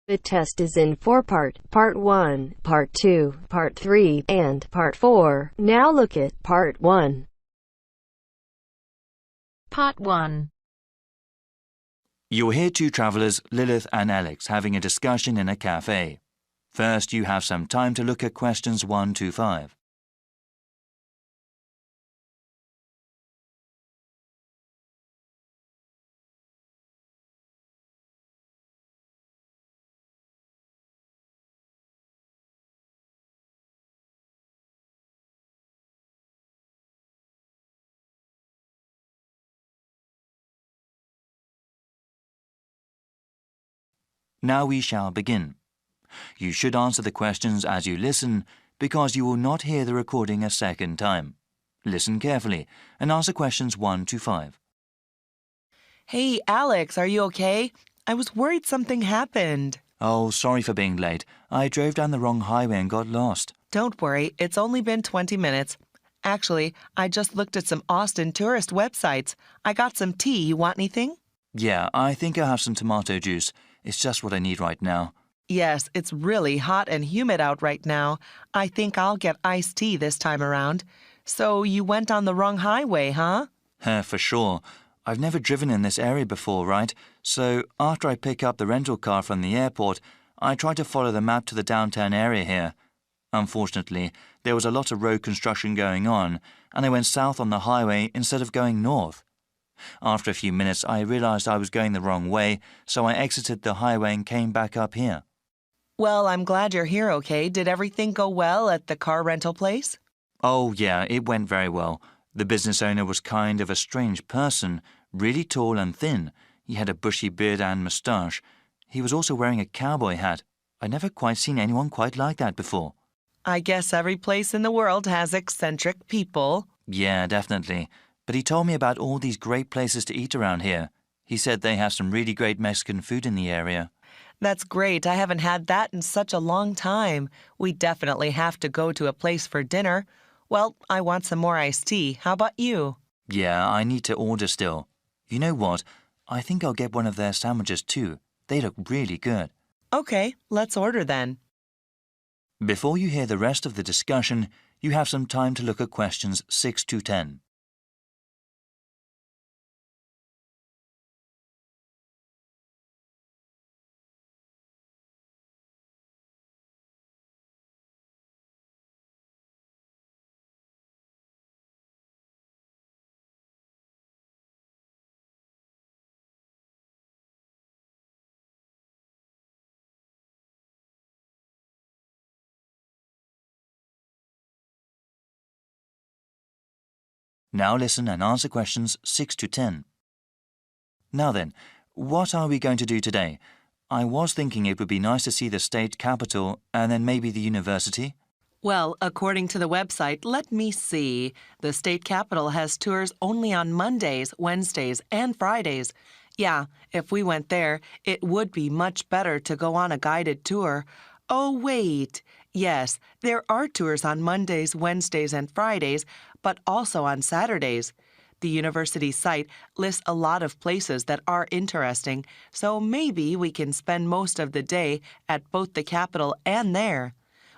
The test is in 4 parts, Part 1, Part 2, Part 3, and Part 4. Now look at Part 1. Part 1. You'll hear two travellers, Lilith and Alex, having a discussion in a cafe. First, you have some time to look at questions 1 to 5. Now we shall begin. You should answer the questions as you listen, because you will not hear the recording a second time. Listen carefully and answer questions 1 to 5. Hey, Alex, are you okay? I was worried something happened. Oh, sorry for being late. I drove down the wrong highway and got lost. Don't worry, it's only been 20 minutes. Actually, I just looked at some Austin tourist websites. I got some tea. You want anything? Yeah, I think I'll have some tomato juice. It's just what I need right now. Yes, it's really hot and humid out right now. I think I'll get iced tea this time around. So you went on the wrong highway, huh? For sure. I've never driven in this area before, right? So after I pick up the rental car from the airport, I try to follow the map to the downtown area here. Unfortunately, there was a lot of road construction going on, and I went south on the highway instead of going north. After a few minutes, I realized I was going the wrong way, so I exited the highway and came back up here. Well, I'm glad you're here, okay? Did everything go well at the car rental place? Oh, yeah, it went very well. The business owner was kind of a strange person, really tall and thin. He had a bushy beard and moustache. He was also wearing a cowboy hat. I'd never quite seen anyone quite like that before. I guess every place in the world has eccentric people. Yeah, definitely. But he told me about all these great places to eat around here. He said they have some really great Mexican food in the area. That's great. I haven't had that in such a long time. We definitely have to go to a place for dinner. Well, I want some more iced tea. How about you? Yeah, I need to order still. You know what? I think I'll get one of their sandwiches too. They look really good. Okay, let's order then. Before you hear the rest of the discussion, you have some time to look at questions 6 to 10. Now listen and answer questions 6 to 10. Now then, what are we going to do today? I was thinking it would be nice to see the state capitol and then maybe the university. Well, according to the website, let me see. The state capitol has tours only on Mondays, Wednesdays, and Fridays. Yeah, if we went there, it would be much better to go on a guided tour. Oh, wait. Yes, there are tours on Mondays, Wednesdays, and Fridays, but also on Saturdays. The university site lists a lot of places that are interesting, so maybe we can spend most of the day at both the Capitol and there.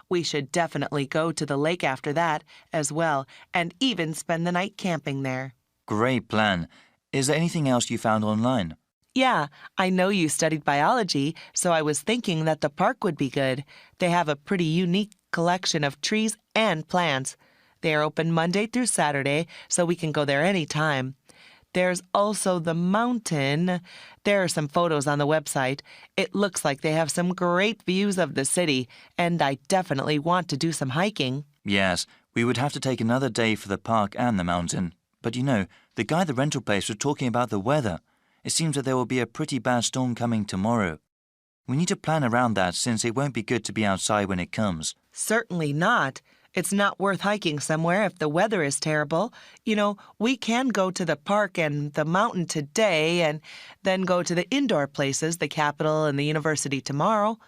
We should definitely go to the lake after that as well, and even spend the night camping there. Great plan. Is there anything else you found online? Yeah, I know you studied biology, so I was thinking that the park would be good. They have a pretty unique collection of trees and plants. They are open Monday through Saturday, so we can go there anytime. There's also the mountain. There are some photos on the website. It looks like they have some great views of the city, and I definitely want to do some hiking. Yes, we would have to take another day for the park and the mountain. But you know, the guy at the rental place was talking about the weather. It seems that there will be a pretty bad storm coming tomorrow. We need to plan around that since it won't be good to be outside when it comes. Certainly not. It's not worth hiking somewhere if the weather is terrible. You know, we can go to the park and the mountain today and then go to the indoor places, the Capitol and the university tomorrow.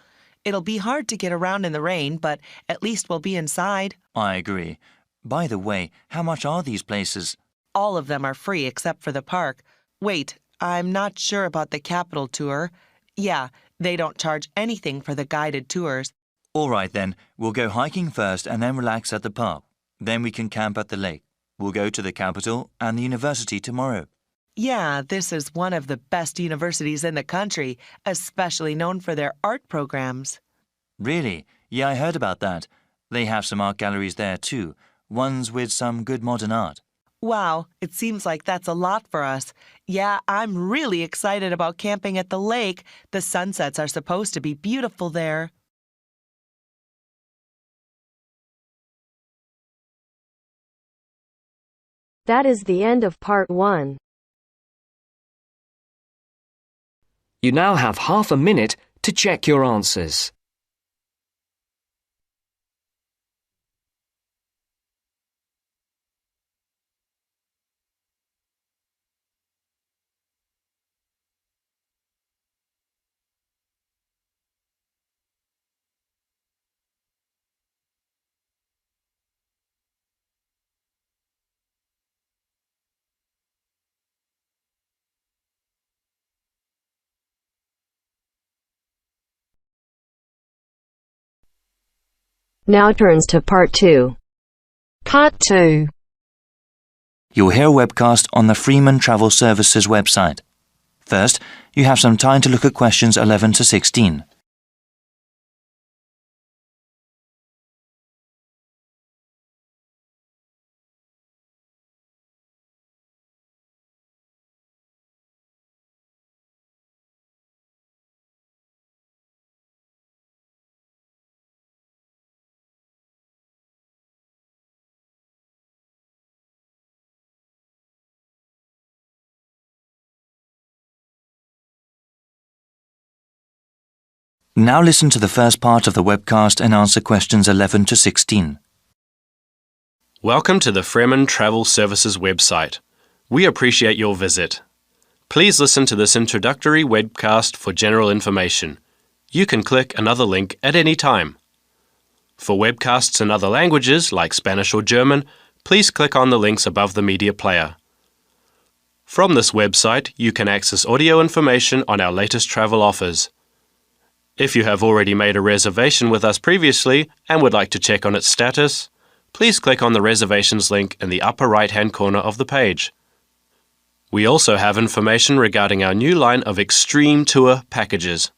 It'll be hard to get around in the rain, but at least we'll be inside. I agree. By the way, how much are these places? All of them are free except for the park. Wait, I'm not sure about the Capitol tour. Yeah, they don't charge anything for the guided tours. All right then, we'll go hiking first and then relax at the park. Then we can camp at the lake. We'll go to the capital and the university tomorrow. Yeah, this is one of the best universities in the country, especially known for their art programs. Really? Yeah, I heard about that. They have some art galleries there too, ones with some good modern art. Wow, it seems like that's a lot for us. Yeah, I'm really excited about camping at the lake. The sunsets are supposed to be beautiful there. That is the end of part 1. You now have half a minute to check your answers. Now turns to part 2. Part 2. You'll hear a webcast on the Freeman Travel Services website. First, you have some time to look at questions 11 to 16. Now listen to the first part of the webcast and answer questions 11 to 16. Welcome to the Freeman Travel Services website. We appreciate your visit. Please listen to this introductory webcast for general information. You can click another link at any time. For webcasts in other languages like Spanish or German, please click on the links above the media player. From this website, you can access audio information on our latest travel offers. If you have already made a reservation with us previously and would like to check on its status, please click on the reservations link in the upper right-hand corner of the page. We also have information regarding our new line of Extreme Tour packages.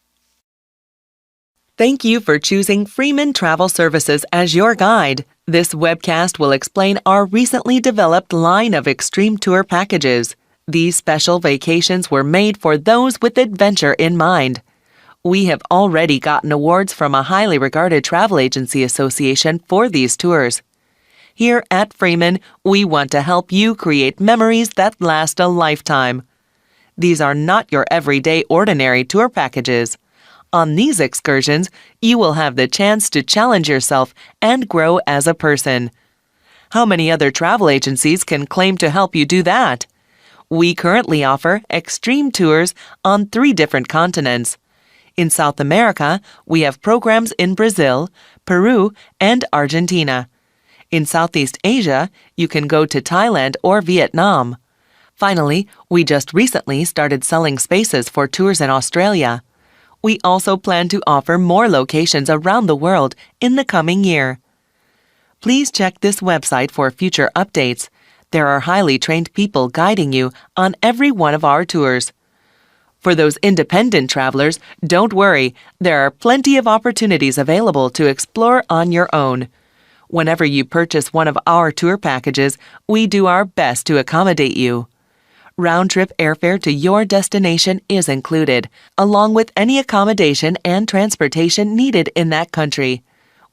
Thank you for choosing Freeman Travel Services as your guide. This webcast will explain our recently developed line of Extreme Tour packages. These special vacations were made for those with adventure in mind. We have already gotten awards from a highly regarded travel agency association for these tours. Here at Freeman, we want to help you create memories that last a lifetime. These are not your everyday ordinary tour packages. On these excursions, you will have the chance to challenge yourself and grow as a person. How many other travel agencies can claim to help you do that? We currently offer extreme tours on 3 different continents. In South America, we have programs in Brazil, Peru, and Argentina. In Southeast Asia, you can go to Thailand or Vietnam. Finally, we just recently started selling spaces for tours in Australia. We also plan to offer more locations around the world in the coming year. Please check this website for future updates. There are highly trained people guiding you on every one of our tours. For those independent travelers, don't worry, there are plenty of opportunities available to explore on your own. Whenever you purchase one of our tour packages, we do our best to accommodate you. Round-trip airfare to your destination is included, along with any accommodation and transportation needed in that country.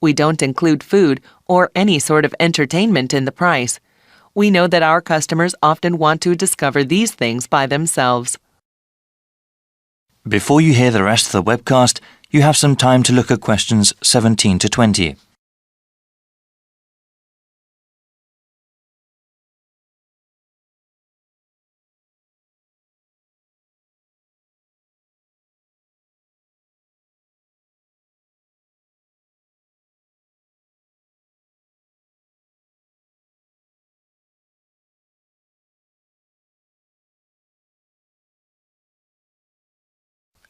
We don't include food or any sort of entertainment in the price. We know that our customers often want to discover these things by themselves. Before you hear the rest of the webcast, you have some time to look at questions 17 to 20.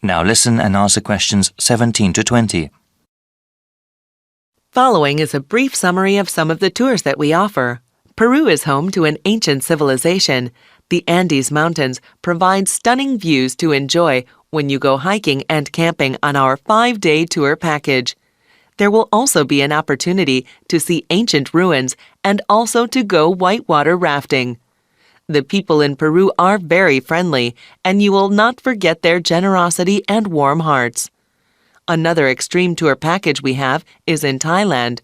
Now listen and answer questions 17 to 20. Following is a brief summary of some of the tours that we offer. Peru is home to an ancient civilization. The Andes Mountains provide stunning views to enjoy when you go hiking and camping on our 5-day tour package. There will also be an opportunity to see ancient ruins and also to go whitewater rafting. The people in Peru are very friendly, and you will not forget their generosity and warm hearts. Another extreme tour package we have is in Thailand.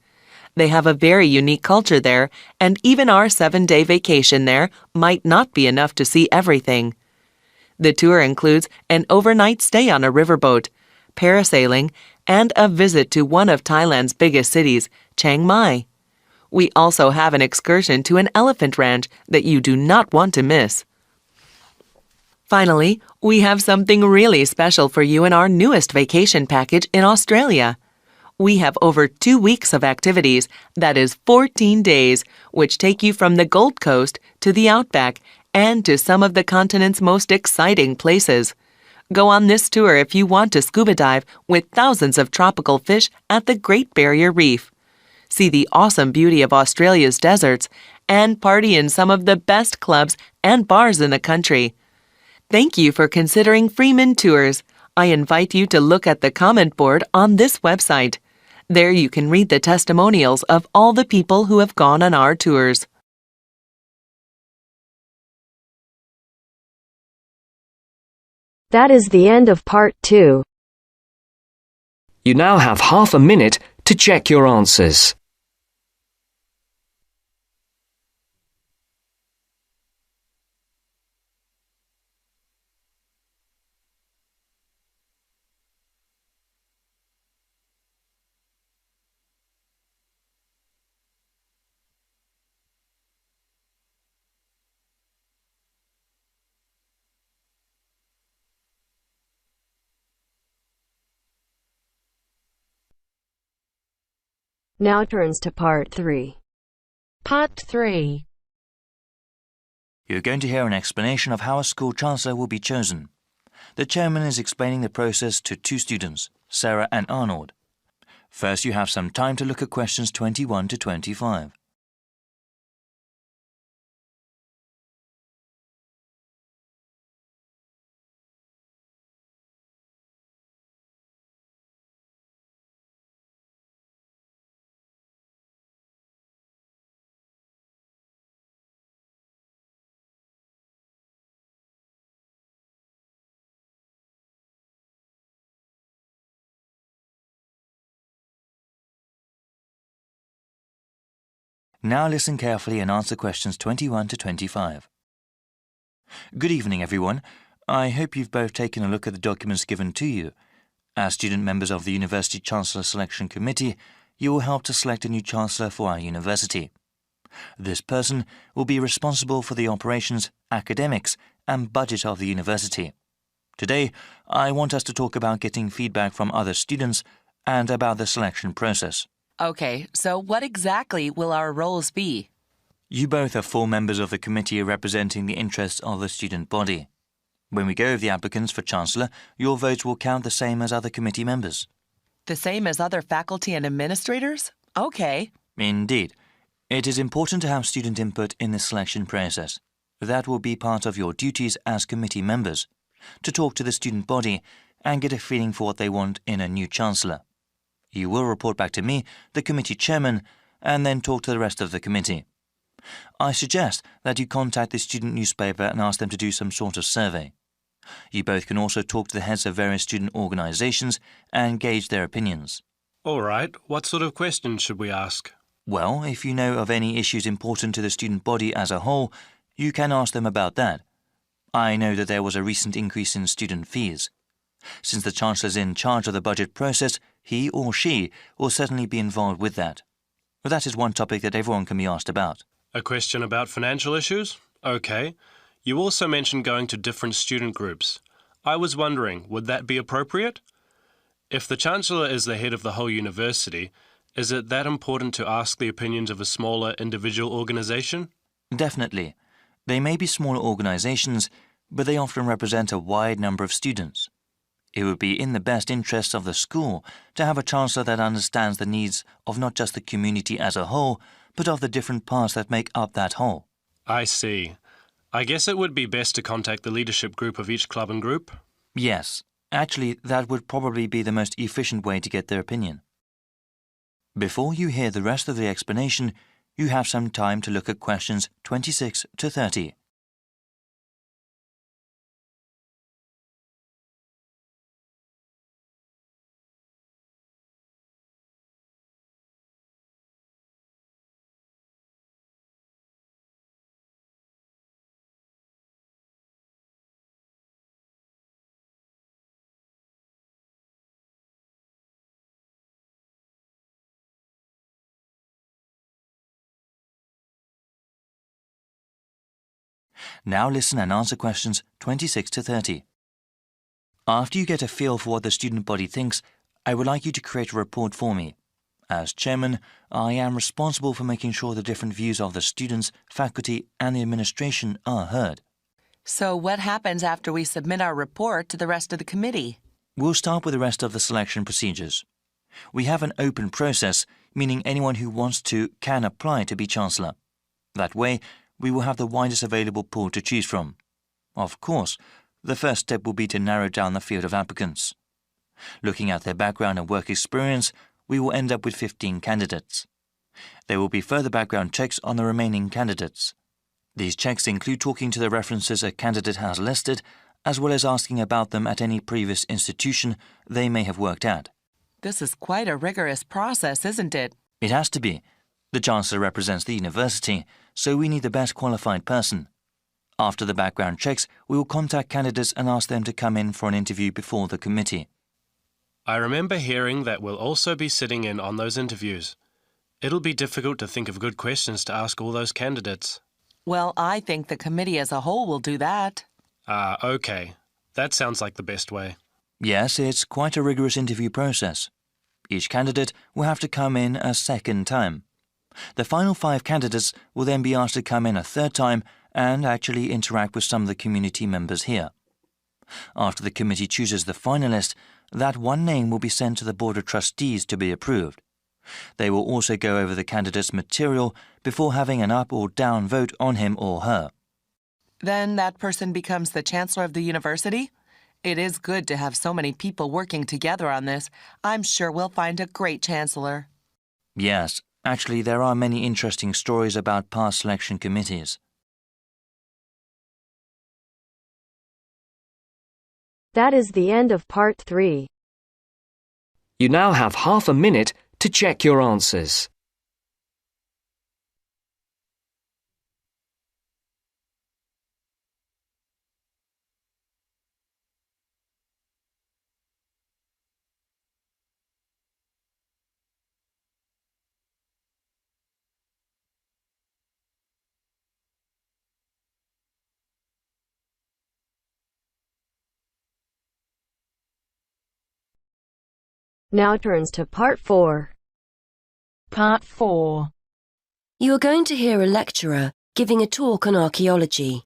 They have a very unique culture there, and even our 7-day vacation there might not be enough to see everything. The tour includes an overnight stay on a riverboat, parasailing, and a visit to one of Thailand's biggest cities, Chiang Mai. We also have an excursion to an elephant ranch that you do not want to miss. Finally, we have something really special for you in our newest vacation package in Australia. We have over 2 weeks of activities, that is 14 days, which take you from the Gold Coast to the Outback and to some of the continent's most exciting places. Go on this tour if you want to scuba dive with thousands of tropical fish at the Great Barrier Reef. See the awesome beauty of Australia's deserts, and party in some of the best clubs and bars in the country. Thank you for considering Freeman Tours. I invite you to look at the comment board on this website. There you can read the testimonials of all the people who have gone on our tours. That is the end of part 2. You now have half a minute to check your answers. Now turns to part 3. Part 3. You're going to hear an explanation of how a school chancellor will be chosen. The chairman is explaining the process to 2 students, Sarah and Arnold. First, you have some time to look at questions 21 to 25. Now listen carefully and answer questions 21 to 25. Good evening, everyone. I hope you've both taken a look at the documents given to you. As student members of the University Chancellor Selection Committee, you will help to select a new Chancellor for our university. This person will be responsible for the operations, academics, and budget of the university. Today, I want us to talk about getting feedback from other students and about the selection process. Okay, so what exactly will our roles be? You both are full members of the committee representing the interests of the student body. When we go over the applicants for Chancellor, your votes will count the same as other committee members. The same as other faculty and administrators? Okay. Indeed. It is important to have student input in the selection process. That will be part of your duties as committee members, to talk to the student body and get a feeling for what they want in a new Chancellor. You will report back to me, the committee chairman, and then talk to the rest of the committee. I suggest that you contact the student newspaper and ask them to do some sort of survey. You both can also talk to the heads of various student organisations and gauge their opinions. All right, what sort of questions should we ask? Well, if you know of any issues important to the student body as a whole, you can ask them about that. I know that there was a recent increase in student fees. Since the Chancellor is in charge of the budget process, he or she will certainly be involved with that. That is one topic that everyone can be asked about. A question about financial issues? Okay. You also mentioned going to different student groups. I was wondering, would that be appropriate? If the Chancellor is the head of the whole university, is it that important to ask the opinions of a smaller individual organisation? Definitely. They may be smaller organisations, but they often represent a wide number of students. It would be in the best interests of the school to have a chancellor that understands the needs of not just the community as a whole, but of the different parts that make up that whole. I see. I guess it would be best to contact the leadership group of each club and group. Yes, actually, that would probably be the most efficient way to get their opinion. Before you hear the rest of the explanation, you have some time to look at questions 26 to 30. Now listen and answer questions 26 to 30. After you get a feel for what the student body thinks, I would like you to create a report for me. As chairman, I am responsible for making sure the different views of the students, faculty and the administration are heard. So what happens after we submit our report to the rest of the committee? We'll start with the rest of the selection procedures. We have an open process, meaning anyone who wants to can apply to be Chancellor. That way, we will have the widest available pool to choose from. Of course, the first step will be to narrow down the field of applicants. Looking at their background and work experience, we will end up with 15 candidates. There will be further background checks on the remaining candidates. These checks include talking to the references a candidate has listed, as well as asking about them at any previous institution they may have worked at. This is quite a rigorous process, isn't it? It has to be. The Chancellor represents the university, so we need the best qualified person. After the background checks, we will contact candidates and ask them to come in for an interview before the committee. I remember hearing that we'll also be sitting in on those interviews. It'll be difficult to think of good questions to ask all those candidates. Well, I think the committee as a whole will do that. Okay. That sounds like the best way. Yes, it's quite a rigorous interview process. Each candidate will have to come in a second time. The final 5 candidates will then be asked to come in a third time and actually interact with some of the community members here. After the committee chooses the finalist, that one name will be sent to the Board of Trustees to be approved. They will also go over the candidate's material before having an up or down vote on him or her. Then that person becomes the Chancellor of the university? It is good to have so many people working together on this. I'm sure we'll find a great Chancellor. Yes, actually there are many interesting stories about past selection committees. That is the end of part 3. You now have half a minute to check your answers. Now turns to part 4. Part 4. You are going to hear a lecturer giving a talk on archaeology.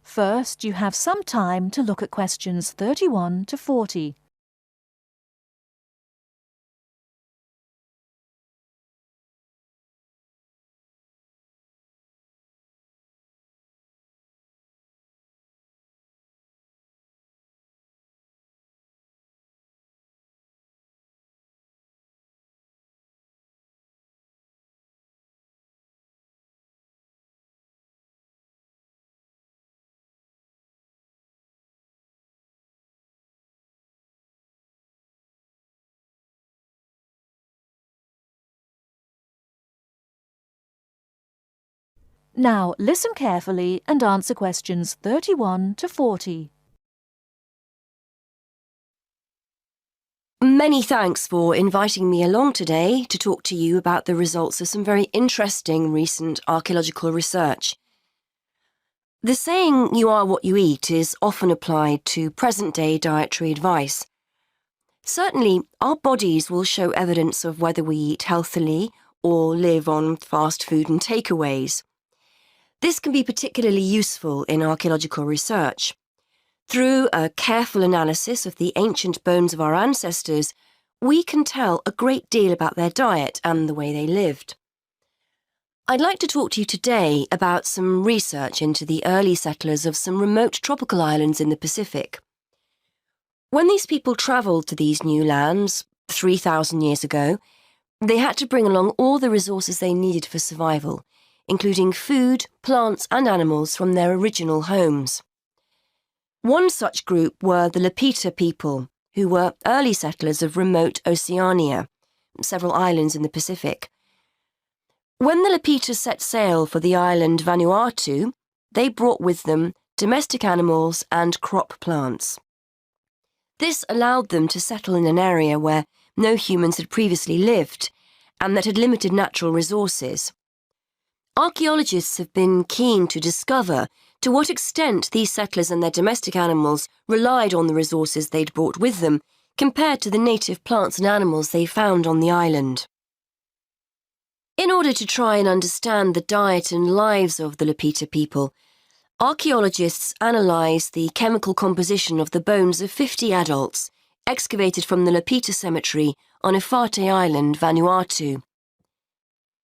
First, you have some time to look at questions 31 to 40. Now, listen carefully and answer questions 31 to 40. Many thanks for inviting me along today to talk to you about the results of some very interesting recent archaeological research. The saying, "you are what you eat," is often applied to present-day dietary advice. Certainly, our bodies will show evidence of whether we eat healthily or live on fast food and takeaways. This can be particularly useful in archaeological research. Through a careful analysis of the ancient bones of our ancestors, we can tell a great deal about their diet and the way they lived. I'd like to talk to you today about some research into the early settlers of some remote tropical islands in the Pacific. When these people travelled to these new lands 3,000 years ago, they had to bring along all the resources they needed for survival, including food, plants and animals from their original homes. One such group were the Lapita people, who were early settlers of remote Oceania, several islands in the Pacific. When the Lapita set sail for the island Vanuatu, they brought with them domestic animals and crop plants. This allowed them to settle in an area where no humans had previously lived and that had limited natural resources. Archaeologists have been keen to discover to what extent these settlers and their domestic animals relied on the resources they'd brought with them compared to the native plants and animals they found on the island. In order to try and understand the diet and lives of the Lapita people, archaeologists analysed the chemical composition of the bones of 50 adults excavated from the Lapita cemetery on Efate Island, Vanuatu.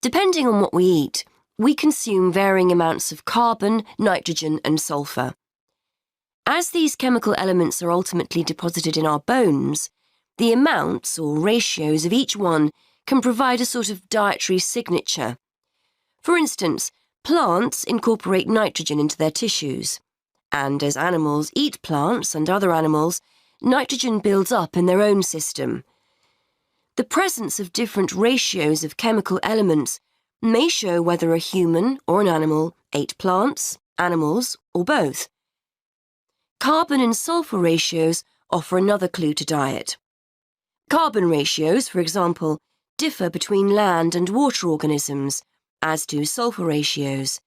Depending on what we eat, we consume varying amounts of carbon, nitrogen and sulfur. As these chemical elements are ultimately deposited in our bones, the amounts or ratios of each one can provide a sort of dietary signature. For instance, plants incorporate nitrogen into their tissues, and as animals eat plants and other animals, nitrogen builds up in their own system. The presence of different ratios of chemical elements may show whether a human or an animal ate plants, animals, or both. Carbon and sulfur ratios offer another clue to diet. Carbon ratios, for example, differ between land and water organisms, as do sulfur ratios,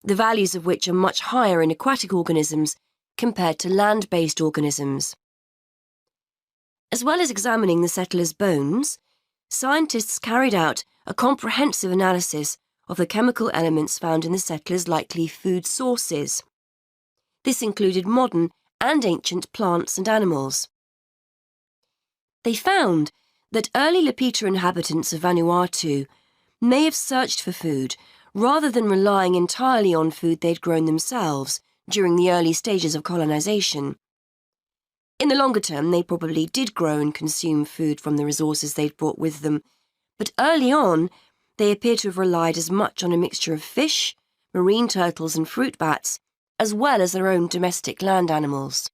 the values of which are much higher in aquatic organisms compared to land-based organisms. As well as examining the settlers' bones, scientists carried out a comprehensive analysis of the chemical elements found in the settlers' likely food sources. This included modern and ancient plants and animals. They found that early Lapita inhabitants of Vanuatu may have searched for food rather than relying entirely on food they'd grown themselves during the early stages of colonization. In the longer term, they probably did grow and consume food from the resources they'd brought with them, but early on, they appear to have relied as much on a mixture of fish, marine turtles and fruit bats, as well as their own domestic land animals.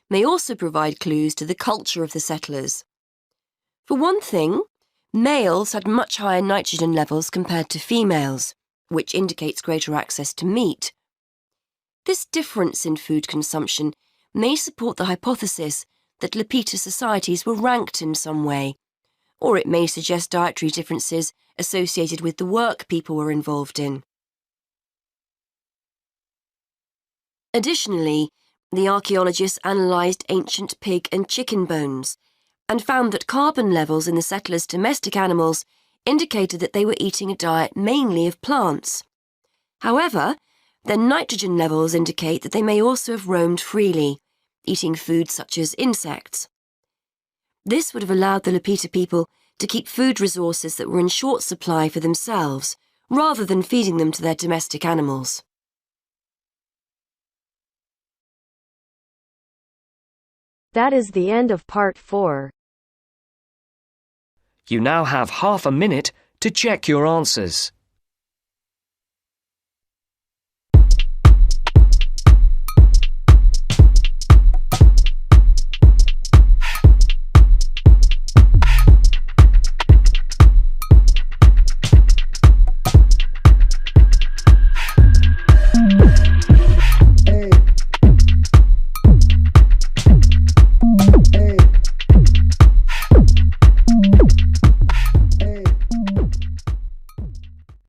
They also provide clues to the culture of the settlers. For one thing, males had much higher nitrogen levels compared to females, which indicates greater access to meat. This difference in food consumption may support the hypothesis that Lapita societies were ranked in some way, or it may suggest dietary differences associated with the work people were involved in. Additionally, the archaeologists analysed ancient pig and chicken bones and found that carbon levels in the settlers' domestic animals indicated that they were eating a diet mainly of plants. However, their nitrogen levels indicate that they may also have roamed freely, eating foods such as insects. This would have allowed the Lapita people to keep food resources that were in short supply for themselves, rather than feeding them to their domestic animals. That is the end of part 4. You now have half a minute to check your answers.